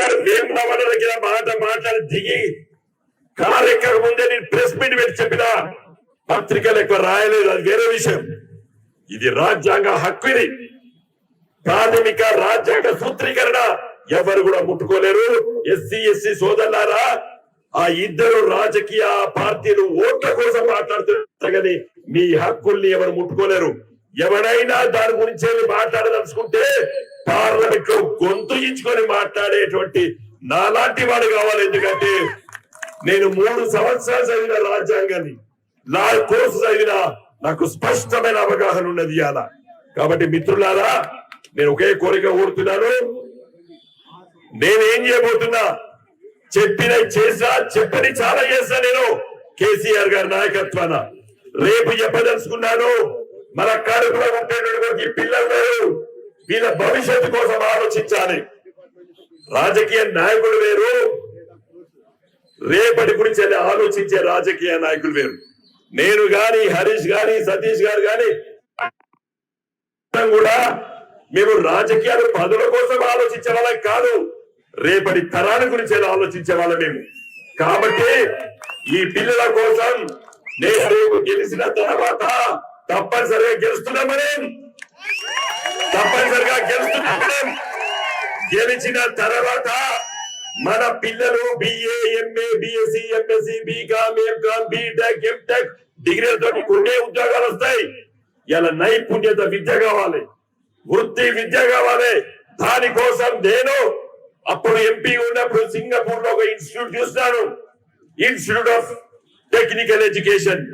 గారు వేములవాడ దగ్గర మాట్లాడి దిగి కారు ఎక్కక ముందే నేను ప్రెస్ మీట్ పెట్టి చెప్పిన పత్రికలు ఎక్కువ రాయలేదు, అది వేరే విషయం. ఇది రాజ్యాంగ హక్కు, ఇది ప్రాథమిక రాజ్యాంగ సూత్రీకరణ, ఎవరు కూడా ముట్టుకోలేరు. ఎస్సీ ఎస్సీ సోదరులారా, ఆ ఇద్దరు రాజకీయ పార్టీలు ఓట్ల కోసం మాట్లాడుతున్నారు కానీ మీ హక్కుల్ని ఎవరు ముట్టుకోలేరు. ఎవరైనా దాని గురించి మాట్లాడదలుచుకుంటే పార్లమెంట్ లో గొంతు ఇచ్చుకొని మాట్లాడేటువంటి నాలాంటి వాడు కావాలి. ఎందుకంటే నేను 3 సంవత్సరాలు చదివిన రాజ్యాంగాన్ని, లా కోర్సు చదివిన, నాకు స్పష్టమైన అవగాహన ఉన్నది అలా. కాబట్టి మిత్రులారా, నేను ఒకే కోరిక కోరుతున్నాను. నేనేం చేయబోతున్నా, చెప్పని చాలా చేస్తా. నేను కేసీఆర్ గారి నాయకత్వాన రేపు చెప్పదలుచుకున్నాను. మన కడుపులో ఉంటేటువంటి పిల్లలు వేరు, వీళ్ళ భవిష్యత్తు కోసం ఆలోచించాలి. రాజకీయ నాయకులు వేరు, రేపటి గురించి ఆలోచించే రాజకీయ నాయకులు వేరు. నేను గాని, హరీష్ గాని, సతీష్ గారు గాని కూడా మేము రాజకీయాలు పదవుల కోసం ఆలోచించే వాళ్ళం కాదు, రేపటి తరాల గురించి ఆలోచించే వాళ్ళం మేము. కాబట్టి ఈ పిల్లల కోసం నేను రేపు గెలిచిన తర్వాత తప్పనిసరిగా గెలుస్తున్నామని, గెలిచిన తర్వాత మన పిల్లలు BA, MA, BSc, MSc, BCom, MCom, BTech, MTech డిగ్రీలతో కొన్ని ఉద్యోగాలు వస్తాయి. ఇలా నైపుణ్యత విద్య కావాలి, వృత్తి విద్య కావాలి. దానికోసం నేను అప్పుడు ఎంపీ ఉన్నప్పుడు సింగపూర్ లో ఒక ఇన్స్టిట్యూట్ చూస్తున్నాను, ఇన్స్టిట్యూట్ ఆఫ్ టెక్నికల్ ఎడ్యుకేషన్.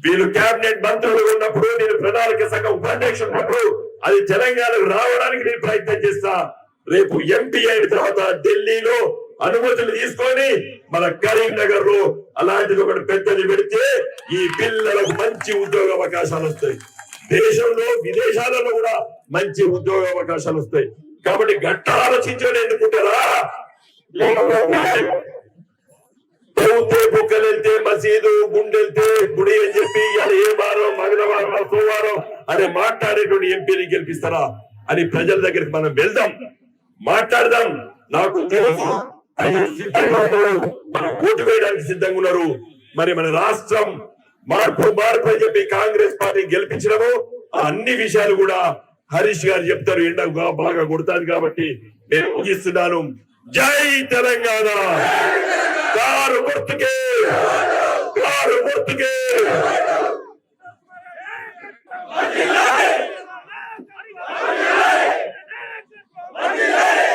వీళ్ళు కేబినెట్ మంత్రులు ఉన్నప్పుడు, నేను ప్రణాళిక సంఘ ఉపాధ్యక్షుడు ఉన్నప్పుడు అది తెలంగాణకు రావడానికి నేను ప్రయత్నం చేస్తా. రేపు ఎంపీ అయిన తర్వాత ఢిల్లీలో అనుమతులు తీసుకొని మన కరీంనగర్ లో అలాంటిది ఒకటి పెద్దది పెడితే ఈ పిల్లలకు మంచి ఉద్యోగ అవకాశాలు వస్తాయి. దేశంలో విదేశాలలో కూడా మంచి ఉద్యోగ అవకాశాలు వస్తాయి. కాబట్టి గట్ట ఆలోచించని ఎన్నుకుంటారా? బుక్కలు వెళ్తే మసీదు, గుండెళ్తే గుడి అని చెప్పి ఏ వారం, మంగళవారం, సోమవారం అని మాట్లాడేటువంటి ఎంపీని గెలిపిస్తారా అని ప్రజల దగ్గరికి మనం వెళ్దాం, మాట్లాడదాం. నాకు ఓటు వేయడానికి సిద్ధంగా ఉన్నారు. మరి మన రాష్ట్రం మార్పు అని చెప్పి కాంగ్రెస్ పార్టీ గెలిపించడము, అన్ని విషయాలు కూడా హరీష్ గారు చెప్తారు. ఎండ బాగా కొడతాను కాబట్టి నేను ముగిస్తున్నాను. జై తెలంగాణ. కారు గుర్తుకే, కారు గుర్తుకే.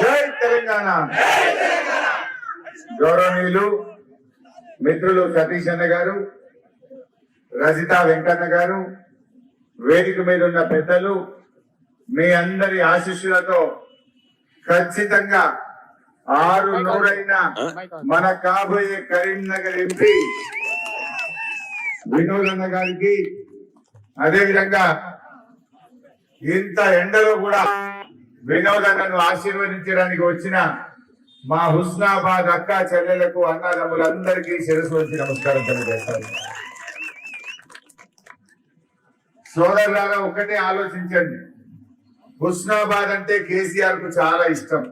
జై తెలంగాణ. గౌరవనీయులు మిత్రులు సతీష్ అన్న గారు, రజిత వెంకన్న గారు, వేదిక మీద ఉన్న పెద్దలు, మీ అందరి ఆశీస్సులతో ఖచ్చితంగా 600 మన కాబోయే కరీంనగర్ ఎంపీ వినోద్ అన్న గారికి, అదేవిధంగా ఇంత ఎండలో కూడా వినోద్ అన్నను ఆశీర్వదించడానికి వచ్చిన మా హుస్నాబాద్ అక్క చెల్లెలకు, అన్నదమ్ములందరికీ శిరస్సు వచ్చి నమస్కారం తెలియజేస్తాను. సోదరులారా, ఒకటే ఆలోచించండి. హుస్నాబాద్ అంటే కేసీఆర్ కు చాలా ఇష్టం.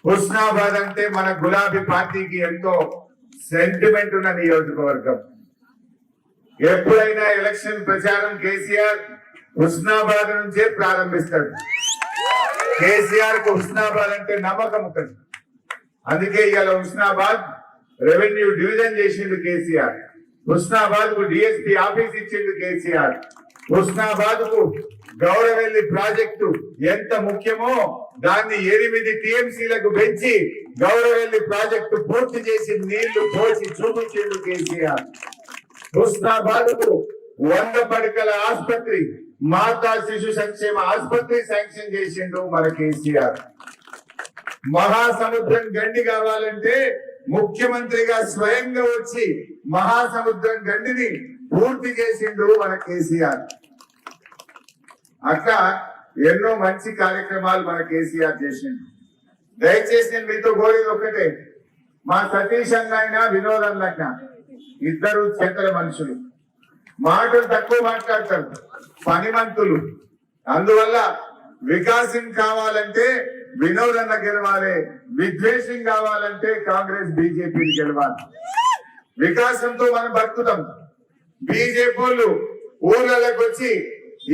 హుస్నాబాద్ అంటే మన గులాబీ పార్టీకి ఎంతో సెంటిమెంట్ ఉన్న నియోజకవర్గం. ఎప్పుడైనా ఎలక్షన్ ప్రచారం కేసీఆర్ హుస్నాబాద్ నుంచే ప్రారంభిస్తాడు. కేసీఆర్ కు హుస్నాబాద్ అంటే నమ్మకం ఉంటుంది. అందుకే ఇవాళ హుస్నాబాద్ రెవెన్యూ డివిజన్ చేసిండు కేసీఆర్, హుస్నాబాద్ కు డిఎస్పీ ఆఫీస్ ఇచ్చిండు కేసీఆర్, హుస్నాబాద్ కు గౌరవెల్లి ప్రాజెక్టు ఎంత ముఖ్యమో దాన్ని 8 టీఎంసీలకు పెంచి గౌరవెల్లి ప్రాజెక్టు పూర్తి చేసి నీళ్లు పోసి చూపించిండు కేసీఆర్. హుస్నాబాద్ కు 100 పడకల ఆసుపత్రి, మాతా శిశు సంక్షేమ ఆసుపత్రి శాంక్షన్ చేసిండు మన కేసీఆర్. మహాసముద్రం గండి కావాలంటే ముఖ్యమంత్రిగా స్వయంగా వచ్చి మహాసముద్రం గండిని పూర్తి చేసిండు మన కేసీఆర్. అట్లా ఎన్నో మంచి కార్యక్రమాలు మన కేసీఆర్ చేసిండు. దయచేసి నేను మీతో కోరేది ఒక్కటే, మా సతీష్ అన్న వినోద్ అన్న ఇద్దరు చేతల మనుషులు, మాటలు తక్కువ మాట్లాడతారు, పనిమంతులు. అందువల్ల వికాసం కావాలంటే వినోదన్న గెలవాలి, విద్వేషం కావాలంటే కాంగ్రెస్ బీజేపీని గెలవాలి. వికాసంతో మనం బతుకుతాం. బీజేపీ వాళ్ళు ఊర్లలోకి వచ్చి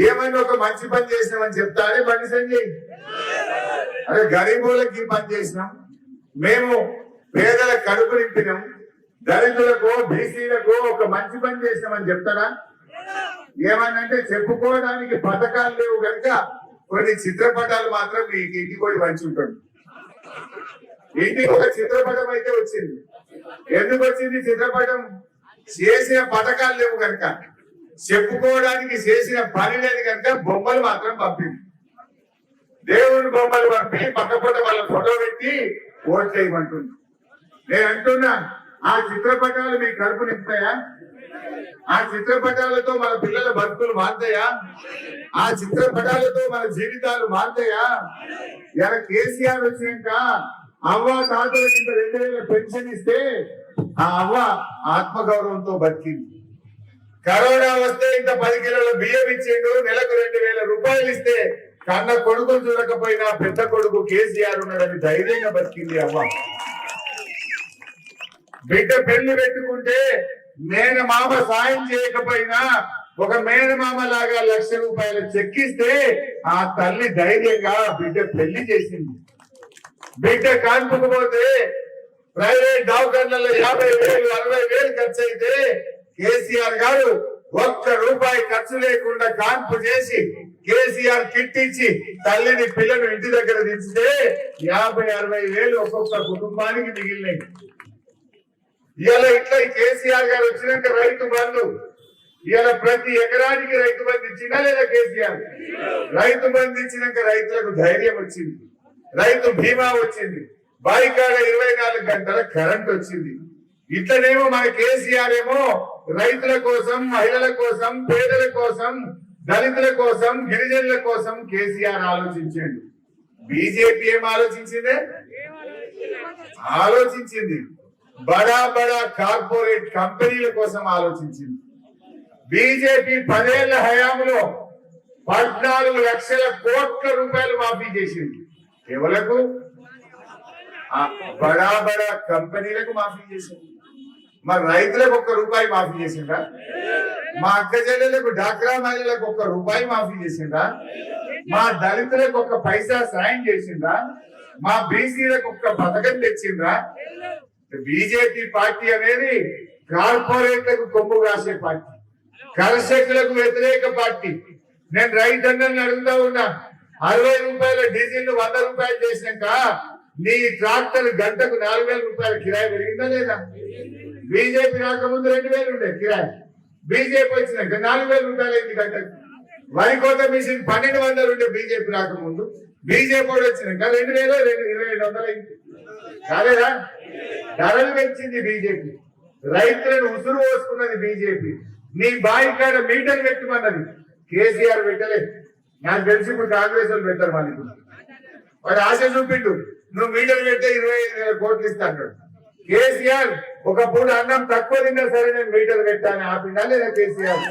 ఏమైనా ఒక మంచి పని చేసినామని చెప్తారే బండి సంజయ్. అరే గరీబులకి పని చేసినాం, మేము పేదల కడుపు నింపినాం, దళితులకు బీసీలకు ఒక మంచి పని చేసినామని చెప్తారా? ఏమనంటే చెప్పుకోవడానికి పథకాలు లేవు కనుక కొన్ని చిత్రపటాలు మాత్రం మీకు ఇంటికి పోయి పంచి ఉంటాడు. ఇంటికి ఒక చిత్రపటం అయితే వచ్చింది. ఎందుకు వచ్చింది చిత్రపటం? చేసిన పథకాలు లేవు కనుక, చెప్పుకోవడానికి చేసిన పని లేదు కనుక బొమ్మలు మాత్రం పంపింది. దేవుని బొమ్మలు పంపి పక్కపొట్ట వాళ్ళ ఫోటో పెట్టి ఓట్ చేయమంటుంది. నేను అంటున్నా, ఆ చిత్రపటాలు మీ కడుపు నింపుతాయా? ఆ చిత్రపటాలతో మన పిల్లల బతుకులు మారుతాయా? ఆ చిత్రపటాలతో మన జీవితాలు మారుతాయా? ఇలా కేసీఆర్ వచ్చినాక అవ్వ తాతల కింద 2000 పెన్షన్ ఇస్తే ఆ అవ్వ ఆత్మగౌరవంతో బతికింది. కరోనా వస్తే ఇంత 10 కిలోల బియ్యం ఇచ్చిండు, నెలకు 2000 రూపాయలు ఇస్తే కన్న కొడుకులు చూడకపోయినా పెద్ద కొడుకు కేసీఆర్ ఉన్నాడని ధైర్యంగా బతికింది అవ్వ. బిడ్డ పెళ్లి పెట్టుకుంటే మేనమామ సాయం చేయకపోయినా ఒక మేనమామ లాగా 1,00,000 రూపాయలు చెక్కిస్తే ఆ తల్లి ధైర్యంగా బిడ్డ పెళ్లి చేసింది. బిడ్డ కాన్పుకుపోతే ప్రైవేట్ దవాఖానలలో 50,000 60,000 ఖర్చు అయితే కేసీఆర్ గారు ₹1 ఖర్చు లేకుండా కాన్పు చేసి కేసీఆర్ కిట్ ఇచ్చి తల్లిని పిల్లను ఇంటి దగ్గర దించితే 50,000-60,000 ఒక్కొక్క కుటుంబానికి మిగిలినాయి. ఇలా ఇట్లా కేసీఆర్ గారు వచ్చినాక రైతు బంధు, ఇలా ప్రతి ఎకరానికి రైతు బంధు ఇచ్చినా లేదా కేసీఆర్? రైతు బంధు ఇచ్చినాక రైతులకు ధైర్యం వచ్చింది, రైతు బీమా వచ్చింది, బాయికాడ 24 గంటల కరెంట్ వచ్చింది. ఇట్లనేమో మన కేసీఆర్ ఏమో రైతుల కోసం, మహిళల కోసం, పేదల కోసం, దళితుల కోసం, గిరిజనుల కోసం కేసీఆర్ ఆలోచించండి. బీజేపీ ఏం ఆలోచించింది బడా బడా కార్పొరేట్ కంపెనీల కోసం ఆలోచించింది. బీజేపీ 10 ఏళ్ల హయాంలో 14 లక్షల కోట్ల రూపాయలు మాఫీ చేసింది. ఎవలకు? బడా బడా కంపెనీలకు మాఫీ చేసింది. మరి రైతులకు ₹1 మాఫీ చేసిందా? మా అక్క చెల్లెలకు, డాక్రా మహిళలకు ₹1 మాఫీ చేసిందా? మా దళితులకు 1 పైసా సాయం చేసిందా? మా బీసీలకు 1 పథకం తెచ్చిందా? బీజేపీ పార్టీ అనేది కార్పొరేట్లకు కొమ్ము కాసే పార్టీ, కర్షకులకు వ్యతిరేక పార్టీ. నేను రైతన్నని అడుగుతా ఉన్నా, 60 రూపాయల డీజిల్ 100 రూపాయలు చేసినాక నీ ట్రాక్టర్ గంటకు 4,000 రూపాయల కిరాయి పెరిగిందా లేదా? బీజేపీ రాకముందు 2,000 ఉండే కిరాయి, బీజేపీ వచ్చినాక 4,000 రూపాయలు అయింది గంటకు. వరి కోత మిషన్ 1,200 ఉండే బీజేపీ రాకముందు, బీజేపీ వచ్చినాక 2,200 అయింది. కాలేదా? ధరలు పెంచింది బీజేపీ, రైతులను ఉసురు పోసుకున్నది బీజేపీ. నీ బాయి కాడ మీటర్ పెట్టమన్నది కేసీఆర్, పెట్టలేదు. నాకు తెలిసి ఇప్పుడు కాంగ్రెస్ వాళ్ళు పెట్టారు. మనకు వాడు ఆశ చూపిండు, నువ్వు మీటర్ పెడితే 25,000 కోట్లు ఇస్తా అన్నాడు. కేసీఆర్ ఒక పూట అన్నం తక్కువ తిన్నా సరే నేను మీటర్ పెట్టాను ఆపిండా లేదా కేసీఆర్?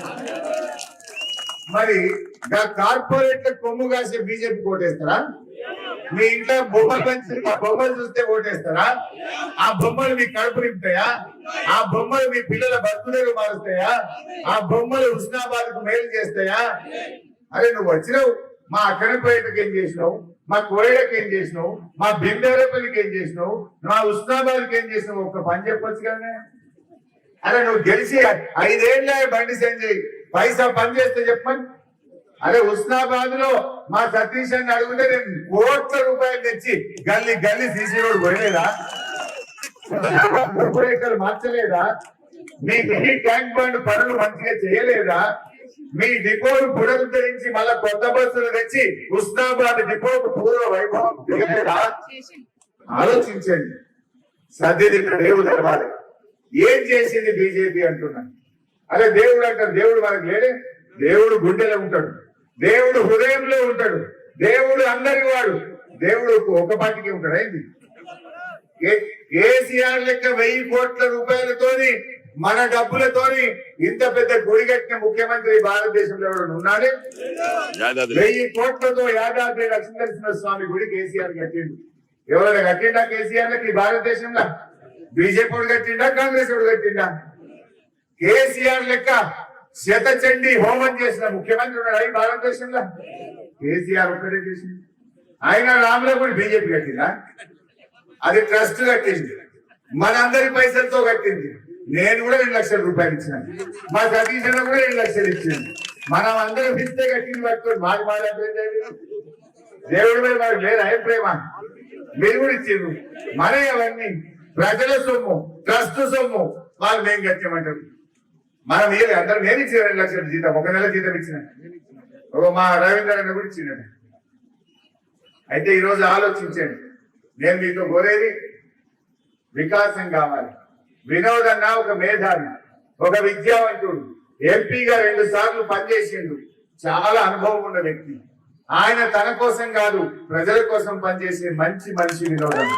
మరి కార్పొరేట్లకు కొమ్ము కాసే బీజేపీ కోటేస్తారా? మీ ఇంట్లో బొమ్మలు పెంచి ఆ బొమ్మలు చూస్తే ఓటేస్తారా? ఆ బొమ్మలు మీ కడుపు నింపుతాయా? ఆ బొమ్మలు మీ పిల్లల బతుకులు మారుస్తాయా? ఆ బొమ్మలు హుస్నాబాద్ కు మేలు చేస్తాయా? అరే నువ్వు వచ్చినావు, మా అక్కనపేటకి ఏం చేసినావు, మా కోయడకి ఏం చేసినావు, మా బిందేరపల్లికి ఏం చేసినావు, మా హుస్నాబాద్కి ఏం చేసినావు? ఒక్క పని చెప్పొచ్చు కానీ. అరే నువ్వు గెలిచి 5 ఏళ్ళ బండి సంజయ్ పైసా పని చేస్తే చెప్పమని. అరే హుస్నాబాద్ లో మా సతీష్ అని అడిగితే నేను కోట్ల రూపాయలు తెచ్చి గల్లీ గల్లీ సీసీ రోడ్ పోయలేదా? రూపురేఖలు మార్చలేదా? మీ ట్యాంక్ బండ్ పనులు మంచిగా చేయలేదా? మీ డిపోను పునరుద్ధరించి మళ్ళా కొత్త బస్సులు తెచ్చి హుస్నాబాద్ డిపోకు పూర్వ వైభవం దిగలేదా? ఆలోచించండి. సర్దిది దేవుడు తెలవాలి. ఏం చేసింది బీజేపీ అంటున్నా? అరే దేవుడు అంటారు, దేవుడు మనకు లేడే. దేవుడు గుండెలో ఉంటాడు, దేవుడు హృదయంలో ఉంటాడు, దేవుడు అందరి వాడు. దేవుడు ఒక పార్టీకి ఉంటాడు. అయింది కేసీఆర్ లెక్క 1,000 కోట్ల రూపాయలతోని మన డబ్బులతోని ఇంత పెద్ద గుడి కట్టిన ముఖ్యమంత్రి భారతదేశంలో ఎవరు ఉన్నాడు? యాదాద్రి 1000 కోట్లతో యాదాద్రి లక్ష్మీనరసింహ స్వామి గుడి కేసీఆర్ కట్టిండు. ఎవరైనా కట్టిండా కేసీఆర్ లకి భారతదేశంలో? బీజేపీ కట్టిండా, కాంగ్రెస్ కట్టిండా? కేసీఆర్ లెక్క శతచండి హోమం చేసిన ముఖ్యమంత్రి ఉన్నాడు ఈ భారతదేశంలో? కేసీఆర్ ఒక్కడే చేసింది. ఆయన రాముల గుడి బీజేపీ కట్టిందా? అది ట్రస్ట్ కట్టింది, మనందరి పైసలతో కట్టింది. నేను కూడా 2 లక్షల రూపాయలు ఇచ్చిన, మా సతీష్ అన్న కూడా 2 లక్షలు ఇచ్చింది. మనం అందరం ఇస్తే కట్టింది పట్టుకొని మాకు దేవుడి మీద మనకు లేదు అభిప్రేమ. మీరు కూడా ఇచ్చిండ్రు. మన అవన్నీ ప్రజల సొమ్ము, ట్రస్ట్ సొమ్ము, వాళ్ళు మేము కట్టామంటారు. మనం అందరం నేను ఇచ్చిన 2 లక్షల జీతం, 1 నెల జీతం ఇచ్చిన. మా రవీంద్ర అన్న కూడా ఇచ్చిండ. అయితే ఈరోజు ఆలోచించండి, నేను మీతో కోరేది వికాసం కావాలి. వినోద్ అన్న ఒక మేధావి, ఒక విద్యావంతుడు, ఎంపీగా 2 సార్లు పనిచేసిండు, చాలా అనుభవం ఉన్న వ్యక్తి. ఆయన తన కోసం కాదు ప్రజల కోసం పనిచేసే మంచి మనిషి వినోద్ అన్న.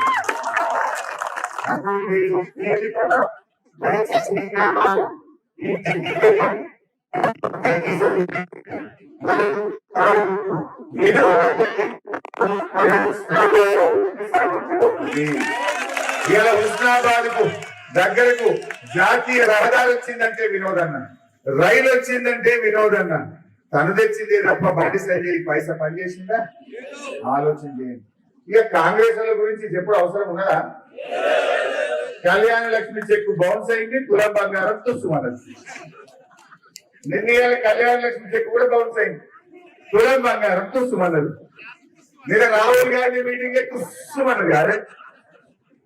ఇలా హుస్నాబాద్ కు దగ్గరకు జాతీయ రహదారి వచ్చిందంటే వినోదన్న, రైలు వచ్చిందంటే వినోదన్న. తను తెచ్చింది తప్ప బండి సైజీ పైసా పనిచేసిందా? ఆలోచన చేయండి. ఇక కాంగ్రెస్ వాళ్ళ గురించి చెప్పుడు అవసరం ఉన్నదా? కళ్యాణ లక్ష్మి చెక్కు బౌన్స్ అయింది, తులం బంగారం తుస్సుమన్నది. నిన్న కళ్యాణ లక్ష్మి చెక్కు కూడా బౌన్స్ అయింది, తులం బంగారం తుస్సుమన్నది. నిన్న రాహుల్ గాంధీ మీటింగ్ తుస్సుమన్నది కాదే.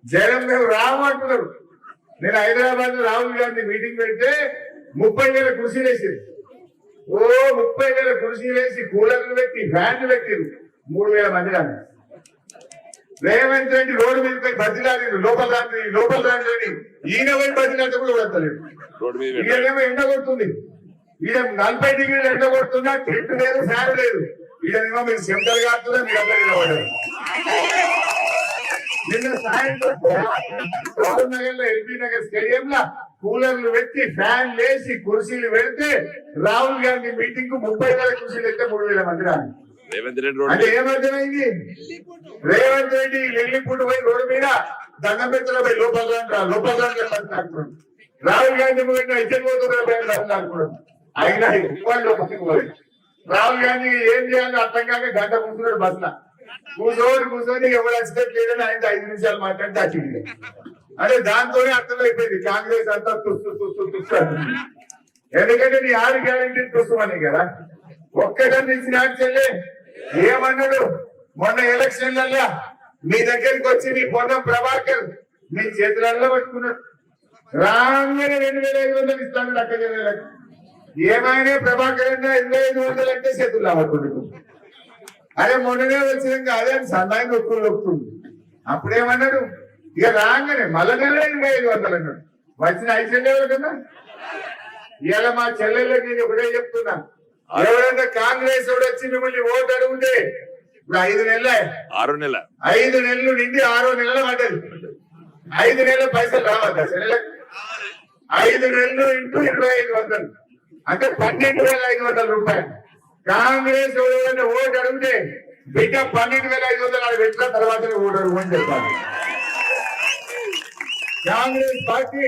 జగన్ మేము రామంటున్నారు. నేను హైదరాబాద్ లో రాహుల్ గాంధీ మీటింగ్ పెడితే 30,000 కుర్చీలు వేసారు. 30,000 కుర్చీలు వేసి కూలర్లు పెట్టి ఫ్యాన్లు పెట్టిరు. 3,000 మంది రాని. రేవంత్ రెడ్డి రోడ్డు మీద పోయి బదిలాడు, లోపల రాని ఈయన పోయి బదిలాడితే కూడా వస్తలేదు. ఈయనేమో ఎండ కొడుతుంది, ఈయన 40 డిగ్రీలు ఎండ కొడుతున్నా, టెంట్ లేదు, ఫ్యాన్ లేదు. ఈయనేమో మీరు చెమటలు కాస్తున్నా, మీరు అందరూ నిలబడ్డారు. నిన్న సాయంత్రం ఎల్బీ నగర్ స్టేడియం లో కూలర్లు పెట్టి ఫ్యాన్ లేసి కుర్చీలు పెడితే రాహుల్ గాంధీ మీటింగ్ కు 30,000 కుర్చీలు అయితే 3,000 మంది రాని. అంటే ఏమర్థమైంది? రేవంత్ రెడ్డి లెల్లిపుట్టు పోయి రోడ్డు మీద దండం పెట్టులో పోయి లోపల రాంటున్నాడు. రాహుల్ గాంధీ ఇచ్చకపోతున్నారు. అయినా రాహుల్ గాంధీ ఏం చేయాలో అర్థం కాక గంట కూర్చున్నాడు బస్ లో. కూర్చొని ఎవరు ఎక్స్పెక్ట్ లేదని ఆయన 5 నిమిషాలు మాట్లాడితే అచ్చింది. అంటే దాంతోనే అర్థమైపోయింది కాంగ్రెస్ అంతా తుస్సు. ఎందుకంటే నీ 6 గ్యారెంటీ తుస్సుమని కదా. ఒక్కటని ఇచ్చిన చెల్లె ఏమన్నాడు? మొన్న ఎలక్షన్లలో మీ దగ్గరికి వచ్చి మీ పొన్నం ప్రభాకర్ మీ చేతులలో పట్టుకున్నాడు. రాగానే 2,500 ఇస్తాను అక్క చెల్లెలకు. ఏమైనా ప్రభాకర్ అన్నా 2,500 అంటే చేతుల్లో పట్టుకుంటు. అదే మొన్ననే వచ్చినాక అదే సన్నాయి నొక్కుతుంది. అప్పుడేమన్నాడు? ఇక రాగానే మళ్ళా 2,500 అన్నాడు. వచ్చిన 5 చెల్లెల కన్నా ఇవాళ మా చెల్లెళ్ళకి నేను ఒకటే చెప్తున్నా, ఎవరైనా కాంగ్రెస్ వచ్చి మిమ్మల్ని ఓటు అడిగితే ఇప్పుడు 5 నెలలే, 5 నెలలు నిండి 6వ నెలల పడ్డది. 5 నెలల పైసలు రావద్దా చెల్లెలకు? 5 నెలలు ఇంటూ 2,500 అంటే 12,500 రూపాయలు. కాంగ్రెస్ ఎవరైనా ఓటు అడిగితే బిడ్డ 12,500 అది పెట్టిన తర్వాత ఓటు అడుగుని చెప్పాలి. కాంగ్రెస్ పార్టీ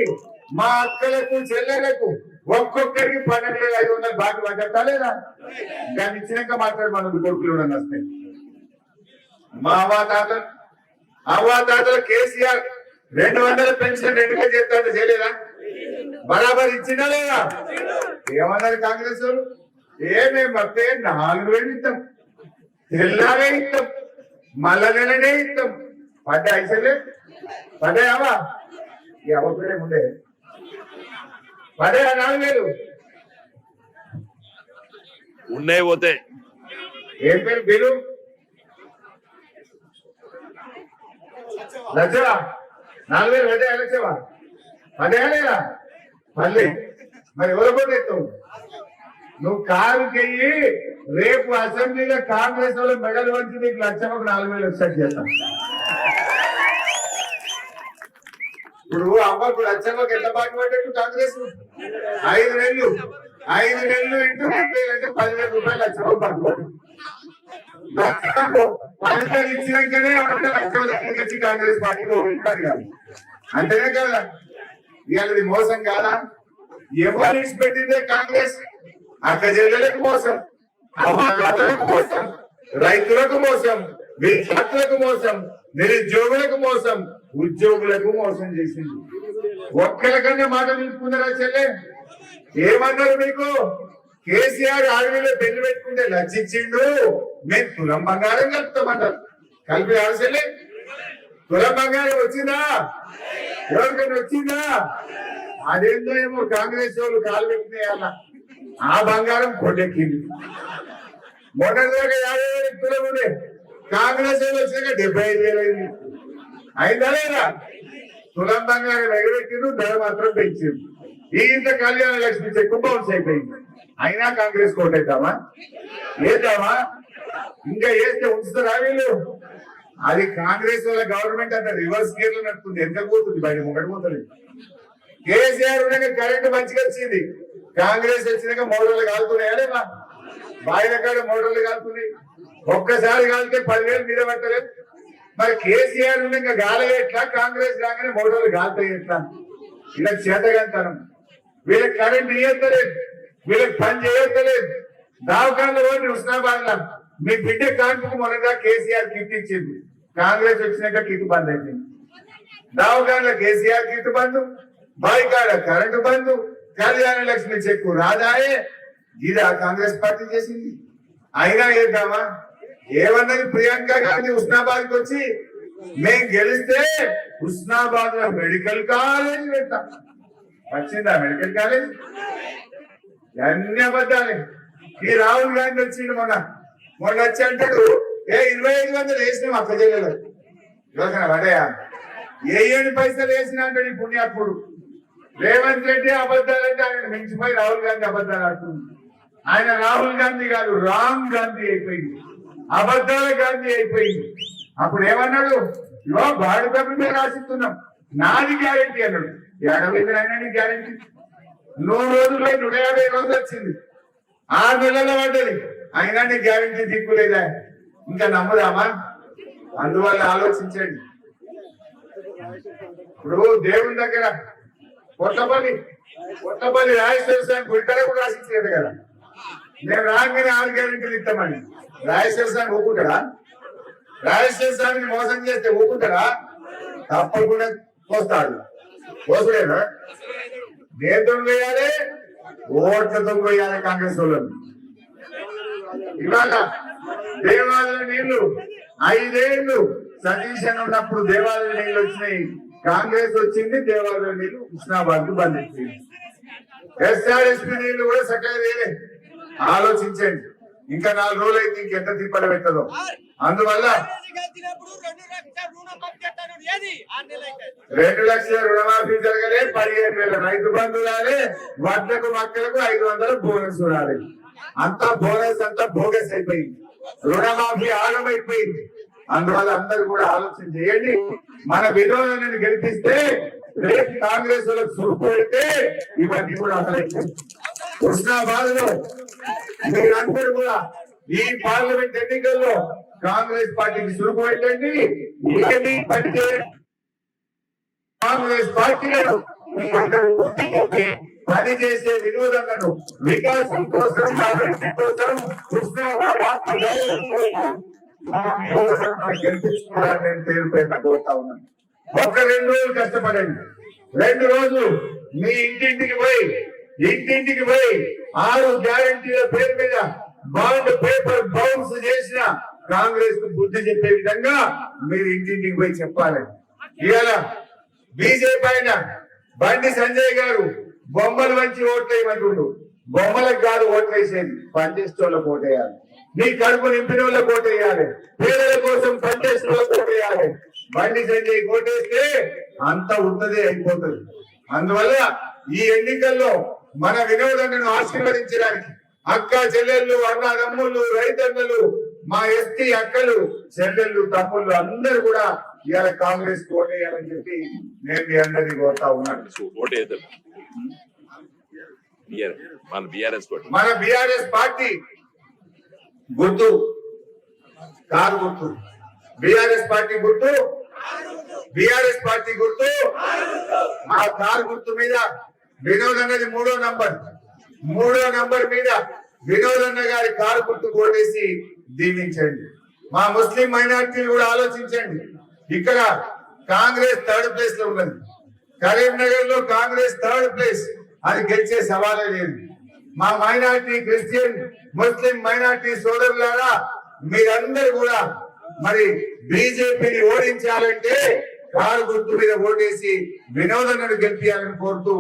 మా అక్కలకు చెల్లెలకు ఒక్కొక్కరికి 12,500 బాకీ పడ్డా దాన్ని ఇచ్చినాక మాట్లాడి మనం కొడుకులు వస్తాయి. మా అవ్వాతాతలు కేసీఆర్ 200 పెన్షన్ 2 చేస్తాడు, చేయలేదా? బరాబర్ ఇచ్చినా లేదా? ఏమన్నారు కాంగ్రెస్ వాళ్ళు? మేము వస్తే 4,000 ఇస్తాం, తెల్లారే ఇస్తాం, మళ్ళా నెలనే ఇస్తాం. పడ్డాయి చెల్లె? పడ్డాయావా? ఎవరిపడే ఉండే పడ్డాయా? 4,000 ఉన్నాయి పోతే ఏం పేరు బిల్లు? లక్షవా? 4,000 పడ్డాయా? లక్షవా? పడ్డాయా లేదా? మళ్ళీ మరి ఎవరు కూడా ఎత్తావు? నువ్వు కారుకెళ్ళి రేపు అసెంబ్లీలో కాంగ్రెస్ వాళ్ళు మెడల్ వంచి నీకు లక్షకు 4,000 ఎక్సెప్ట్ చేస్తాం. ఇప్పుడు అమ్మకు లచ్చమ్మకి ఎంత బాగా పడ్డట్టు కాంగ్రెస్ 5 నెలలు ఇంటూ 30 అంటే 10,000 రూపాయలు లచ్చమ్మ పట్టుకోండి. పథకాలు ఇచ్చినాకనే వచ్చి కాంగ్రెస్ పార్టీలో ఉంటారు కదా, అంతేనే కదా. ఇవాళ మోసం కాదా? ఎవరు ఇచ్చిపెట్టిందే కాంగ్రెస్? అక్క చెల్లెలకు మోసం, అమ్మలకు మోసం, రైతులకు మోసం, విద్యార్థులకు మోసం, నిరుద్యోగులకు మోసం, ఉద్యోగులకు మోసం చేసింది. ఒక్కరికన్నా మాట నిలుపుకున్నారా చెల్లె? ఏమన్నారు మీకు? కేసీఆర్ ఆడవిలో పెళ్లి పెట్టుకుంటే లక్షించిండు, మేము తులం బంగారం కలుపుతామన్నారు. కలిపి ఆడసలే తులం బంగారం వచ్చిందా? ఎవరికైనా వచ్చిందా? అదేందో ఏమో కాంగ్రెస్ వాళ్ళు కాలు పెట్టినాయన్న ఆ బంగారం కొట్టెక్కింది. మొదటిదాకా 50,000 తులం ఉండే, కాంగ్రెస్ వాళ్ళు వచ్చినాక 75,000 అయింది. అయిందా లేదా? తులం బంగారం ఎగబెట్టిండు, ధర మాత్రం పెంచింది. ఈ ఇంత కళ్యాణ లక్ష్మి చెక్కు బౌన్స్ అయిపోయింది. అయినా కాంగ్రెస్ కోటేద్దామా? వేద్దామా? ఇంకా వేస్తే ఉంచుతారా వీళ్ళు? అది కాంగ్రెస్ వాళ్ళ గవర్నమెంట్ అంతా రివర్స్ గేర్ లో నడుతుంది. ఎంత పోతుంది బయట ముంగట పోతుంది. కేసీఆర్ ఉండగా కరెంట్ మంచిగా వచ్చింది, కాంగ్రెస్ వచ్చినాక మోటార్లు కాలుతున్నాయా లేదా? బాయిల కాడ మోటార్లు కాలుతున్నాయి. ఒక్కసారి కాలితే 10,000 మీద పట్టలేదు. మరి కేసీఆర్ ఉండగా గాలి ఎట్లా, కాంగ్రెస్ రాగానే మోటార్లు కాలుతాయి ఎట్లా? ఇలా చేతగంతనం. వీళ్ళకి కరెంట్ ఇయ్యలేదు, వీళ్ళకి పని చేయలేదు. దావకాండ పోయి హుస్నాబాద్ లా మీ బిడ్డ కాన్పుకు మొన్నగా కేసీఆర్ కిట్ ఇచ్చింది, కాంగ్రెస్ వచ్చినాక కిట్ బంద్ అయిపోయింది. దావకాండ కేసీఆర్ కిట్ బంధు, బాయికాడ కరెంటు బంధు, కళ్యాణ లక్ష్మి చెక్కు రాదాయే. ఇదా కాంగ్రెస్ పార్టీ చేసింది? అయినా ఏద్దామా? ఏమన్నది ప్రియాంక గాంధీ హుస్నాబాద్ కి వచ్చి, మేము గెలిస్తే హుస్నాబాద్ లో మెడికల్ కాలేజ్ పెడతాం. వచ్చిందా మెడికల్ కాలేజ్? అన్ని అబద్ధాలే. ఈ రాహుల్ గాంధీ వచ్చిండు మొన్న వచ్చి అంటాడు, 2500 వేసినాం అక్క జిల్లాలో. వడయా ఏడు పైసలు వేసినా అంటాడు ఈ పుణ్యాత్ముడు. రేవంత్ రెడ్డి అబద్ధాలంటే ఆయన మించిపోయి రాహుల్ గాంధీ అబద్ధాలు ఆడుతుంది. ఆయన రాహుల్ గాంధీ కాదు, రామ్ గాంధీ అయిపోయింది, అబద్ధాల గాంధీ అయిపోయింది. అప్పుడు ఏమన్నాడు? ఇవో భారత మీద రాసిస్తున్నాం, నాది గ్యారెంటీ అన్నాడు. 50 గ్యారెంటీ 100 రోజులు 150 రోజులు వచ్చింది, 6 నెలల్లో పడ్డది. అయినా నీ గ్యారెంటీ దిక్కులేదా? ఇంకా నమ్ముదామా? అందువల్ల ఆలోచించండి. ఇప్పుడు దేవుని దగ్గర కొత్తపల్లి రాజేశ్వర స్వామి గుడికడ కూడా రాసిచ్చేది కదా, మేము రాగానే 6 గ్యారెంటీలు ఇస్తామని. రాజేశ్వర స్వామి ఊపుకుంటాడా? రాజేశ్వర స్వామిని మోసం చేస్తే ఊపుకుంటాడా? తప్పకుండా పోస్తాడు. పోసలేదా? దేంతో వేయాలి? ఓట్లతో వేయాలి కాంగ్రెస్ వాళ్ళని. ఇవాళ దేవాలయ నీళ్లు 5 ఏళ్ళు సతీష్ అని ఉన్నప్పుడు దేవాలయ నీళ్లు వచ్చినాయి, కాంగ్రెస్ వచ్చింది, దేవాలయ నీళ్లు హుస్నాబాద్ కు బంద్ అయిపోయింది. ఎస్ఆర్ఎస్పీ నీళ్లు కూడా చక్కగా వేరే. ఆలోచించండి, ఇంకా 4 రోజులు అయితే ఇంకెంత తిప్పలు పెట్టదో. అందువల్ల 2 లక్షల రుణమాఫీ జరగలే, 15,000 రైతు బంధు రాలే, వడ్లకు మక్కలకు 500 బోనస్ రాలి. అంతా బోనస్ అంతా బోగస్ అయిపోయింది, రుణమాఫీ ఆగమైపోయింది. అందువల్ల అందరూ కూడా ఆలోచన చేయండి. మన విధులను గెలిపిస్తే రేపు కాంగ్రెస్ వాళ్ళకి సురుకు పెడితే ఇవన్నీ కూడా అసలు హుస్నాబాద్ లో మీరందరూ కూడా ఈ పార్లమెంట్ ఎన్నికల్లో కాంగ్రెస్ పార్టీకి సురుకు పెట్టండి. ఏమీ పడితే కాంగ్రెస్ పార్టీలను పని చేసే వినోదలను వికాసం కోసం గెలిపించుకోవాలని పేరు కోరుతా ఉన్నాను. 2 రోజులు కష్టపడండి. 2 రోజులు మీ ఇంటింటికి పోయి 6 గ్యారెంటీల పేరు మీద బాండ్ పేపర్ బౌన్స్ చేసిన కాంగ్రెస్ కు బుద్ధి చెప్పే విధంగా మీరు ఇంటింటికి పోయి చెప్పాలి. ఇవాళ బీజేపీ ఆయన బండి సంజయ్ గారు బొమ్మలు మంచి ఓట్లేయమంటుండు. బొమ్మలకు కాదు ఓట్లేసేది, పనిచేసేవాళ్ళకి ఓటేయాలి. నీ కడుపు నింపిన వాళ్ళకి ఓటేయాలి, పేదల కోసం పనిచేసిన వాళ్ళకి ఓటేయాలి. బండి సంజయ్ ఓటేస్తే అంత ఉన్నదే అయిపోతుంది. అందువల్ల ఈ ఎన్నికల్లో మన వినోదను ఆశీర్వదించడానికి అక్క చెల్లెళ్ళు, అన్నదమ్ముళ్ళు, రైతన్నలు, మా ఎస్టీ అక్కలు చెల్లెళ్ళు, తమ్ముళ్ళు అందరూ కూడా ఇవాళ కాంగ్రెస్ ఓటేయాలని చెప్పి నేను మీ అందరినీ కోరుతా ఉన్నాను. ఓటేద్దాం. మన బిఆర్ఎస్ మన బిఆర్ఎస్ పార్టీ గుర్తు కారు గుర్తు. బిఆర్ఎస్ పార్టీ గుర్తు, బిఆర్ఎస్ పార్టీ గుర్తు. ఆ కారు గుర్తు మీద వినోద్ అన్నది 3వ నంబర్. 3వ నంబర్ మీద వినోద్ అన్న గారి కారు గుర్తు కొట్టేసి దీవించండి. మా ముస్లిం మైనార్టీలు కూడా ఆలోచించండి. ఇక్కడ కాంగ్రెస్ 3rd ప్లేస్ లో ఉన్నది. కరీంనగర్ లో కాంగ్రెస్ 3rd ప్లేస్. అది గెలిచే సవాలే లేదు. మా మైనార్టీ, క్రిస్టియన్, ముస్లిం మైనార్టీ సోదరులారా, మీరందరూ కూడా మరి బీజేపీని ఓడించాలంటే కారు గుర్తు మీద ఓటేసి వినోదన్నను గెలిపించాలని కోరుతూ